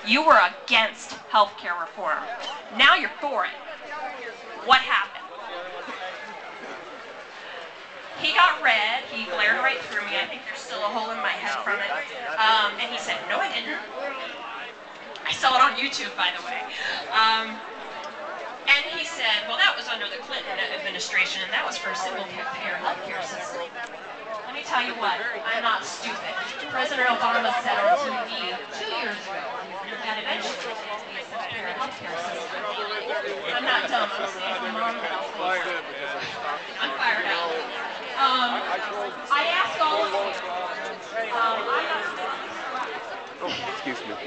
You were against health care reform. Now you're for it. What happened? He got red. He glared right through me. I think there's still a hole in my head from it. And he said, no, I didn't. I saw it on YouTube, by the way. And he said, well, that was under the Clinton administration, and that was for a single-payer healthcare system. Let me tell you what, I'm not stupid. President Obama said on TV 2 years ago that eventually there will be a single-payer healthcare system. I'm not dumb. I'm saying to Mom that I'll say I'm fired up. I ask all of you. Excuse me.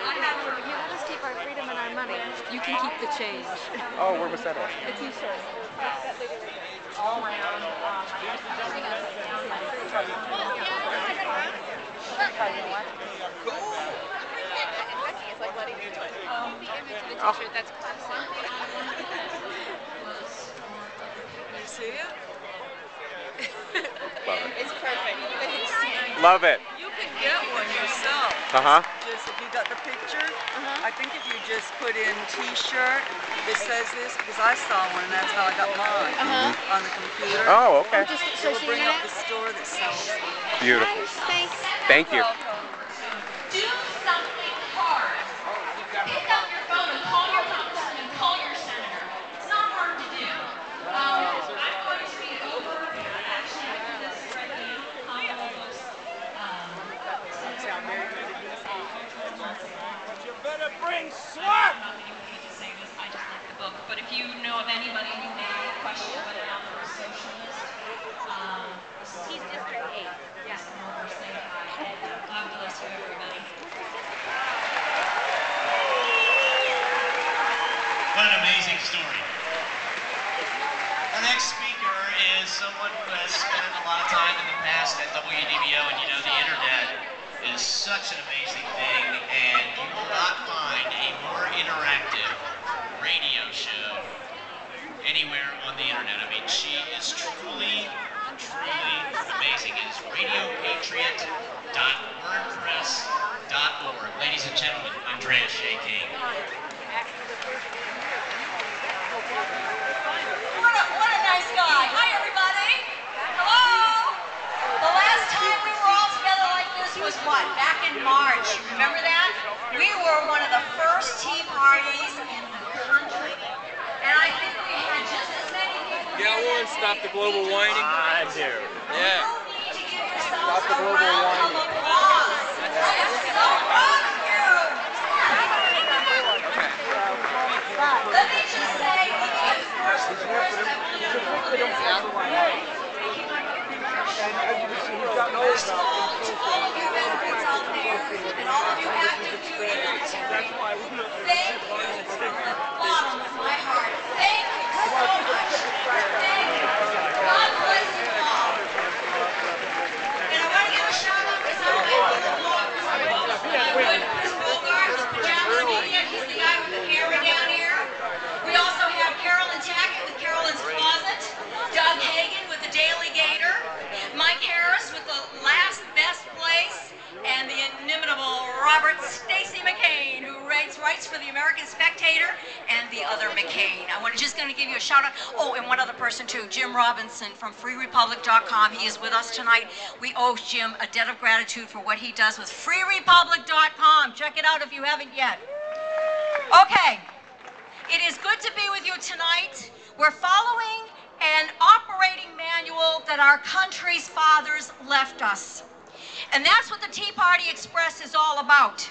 You let us keep our freedom and our money. You can keep the change. Oh, where was that at? A t-shirt. All around. It's like letting you do it. The image of the t-shirt, that's classic. You see it? Love it. It's perfect. Love it. You can get one yourself. Uh-huh. Just if you got the picture, I think if you just put in t-shirt, it says this, because I saw one and that's how I got mine on the computer. Oh, okay. So we'll bring up the store that sells it. Beautiful. Thanks. Thank you. Do something hard. Pick up your phone and call your congressman and call your senator. It's not hard to do. I'm going to be over. Actually, I do this right now. You better bring swag! I'm not getting paid to say this. I just like the book. But if you know of anybody who may question whether or not they're a socialist, He's District 8. yes, come over, say hi. God bless you, everybody. What an amazing story. Our next speaker is someone who has spent a lot of time in the past at WDBO, and you know the internet is such an amazing thing, and you will not find a more interactive radio show anywhere on the internet. I mean, she is truly amazing. It is radiopatriot.wordpress.org. Ladies and gentlemen, Andrea Shea King. What a nice guy. Hi, everybody. Hello. The last time we were all together like this was what? Back in March. Remember that? We were one of the first tea parties in the country. And I think we had just as many people. Yeah, I want to stop the global whining. I do. Yeah. You need to give yourselves a round of applause. I am so proud of you. Let me just say, first, I want to first of all, to all of you veterans out there, and all of you active duty military, thank you from the bottom of my heart. Thank you so much. Thank you. God bless you all. And I want to give a shout out because I might be a little longer than I would Chris Bogart with Pajamas Media. He's the guy with the camera down here. We also have Carolyn Tackett with Carolyn's Closet, Doug Hagan with the Daily Gator, Mike Harris with the Last Best Place, and the inimitable Robert Stacy McCain, who writes for the American Spectator and the other McCain. Just going to give you a shout out. Oh, and one other person too, Jim Robinson from FreeRepublic.com. He is with us tonight. We owe Jim a debt of gratitude for what he does with FreeRepublic.com. Check it out if you haven't yet. Okay, it is good to be with you tonight. We're following an operating manual that our country's fathers left us. And that's what the Tea Party Express is all about.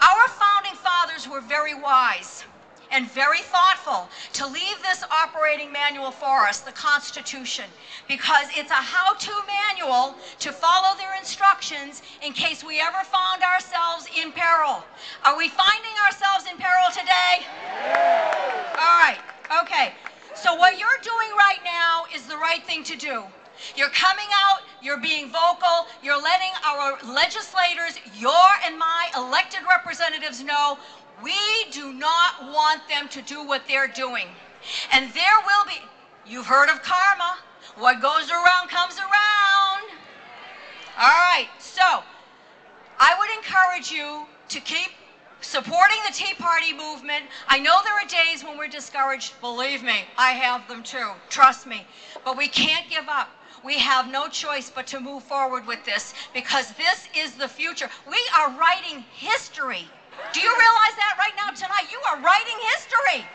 Our founding fathers were very wise and very thoughtful to leave this operating manual for us, the Constitution, because it's a how-to manual to follow their instructions in case we ever found ourselves in peril. Are we finding ourselves in peril today? All right, okay. So what you're doing right now is the right thing to do. You're coming out, you're being vocal, you're letting our legislators, your and my elected representatives know we do not want them to do what they're doing. And there will be, you've heard of karma, what goes around comes around. All right. right, so I would encourage you to keep supporting the Tea Party movement. I know there are days when we're discouraged. Believe me, I have them too. Trust me. But we can't give up. We have no choice but to move forward with this because this is the future. We are writing history. Do you realize that right now tonight? You are writing history.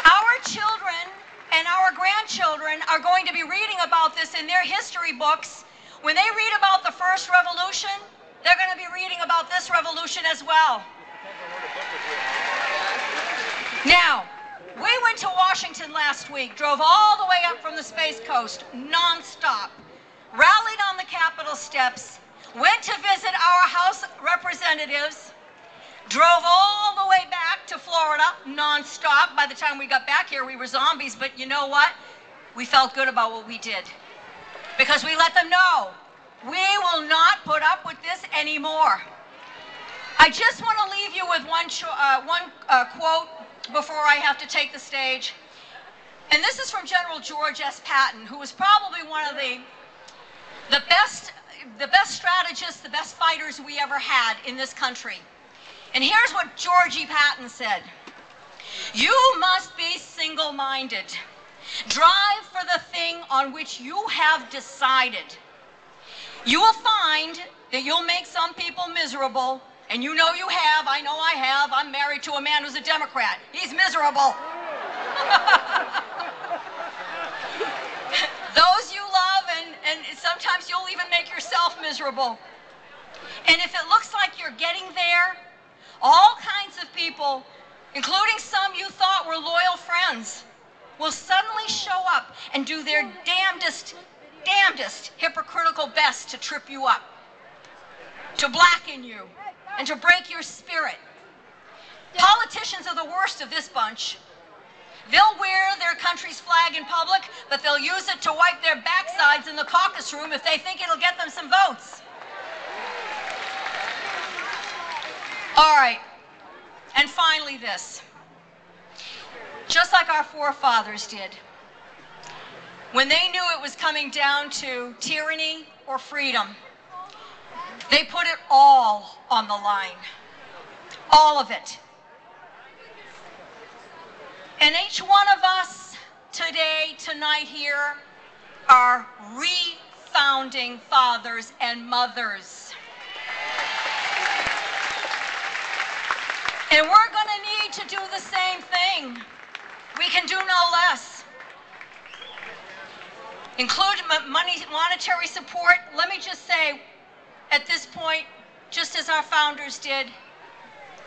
Our children and our grandchildren are going to be reading about this in their history books. When they read about the first revolution, they're going to be reading about this revolution as well. Now, we went to Washington last week, drove all the way up from the Space Coast, nonstop, rallied on the Capitol steps, went to visit our House representatives, drove all the way back to Florida, nonstop. By the time we got back here, we were zombies, but you know what? We felt good about what we did because we let them know we will not put up with this anymore. I just want to leave you with one quote before I have to take the stage. And this is from General George S. Patton, who was probably one of the best strategists, the best fighters we ever had in this country. And here's what Georgie Patton said. You must be single-minded. Drive for the thing on which you have decided. You will find that you'll make some people miserable, and you know you have, I know I have. I'm married to a man who's a Democrat. He's miserable. Those you love, and sometimes you'll even make yourself miserable. And if it looks like you're getting there, all kinds of people, including some you thought were loyal friends, will suddenly show up and do their damnedest hypocritical best to trip you up, to blacken you, and to break your spirit. Politicians are the worst of this bunch. They'll wear their country's flag in public, but they'll use it to wipe their backsides in the caucus room if they think it'll get them some votes. All right, and finally this. Just like our forefathers did, when they knew it was coming down to tyranny or freedom, they put it all on the line. All of it. And each one of us today, tonight here, are refounding fathers and mothers. And we're going to need to do the same thing. We can do no less. Include monetary support. Let me just say, at this point, just as our founders did,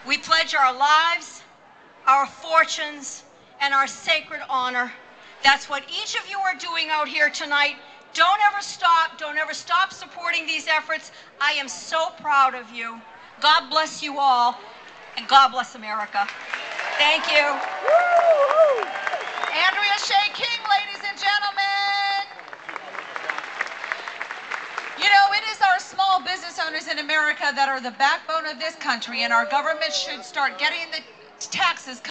we pledge our lives, our fortunes, and our sacred honor. That's what each of you are doing out here tonight. Don't ever stop supporting these efforts. I am so proud of you. God bless you all, and God bless America. Thank you. Andrea Shea King, ladies and gentlemen. You know, it is our small business owners in America that are the backbone of this country, and our government should start getting the taxes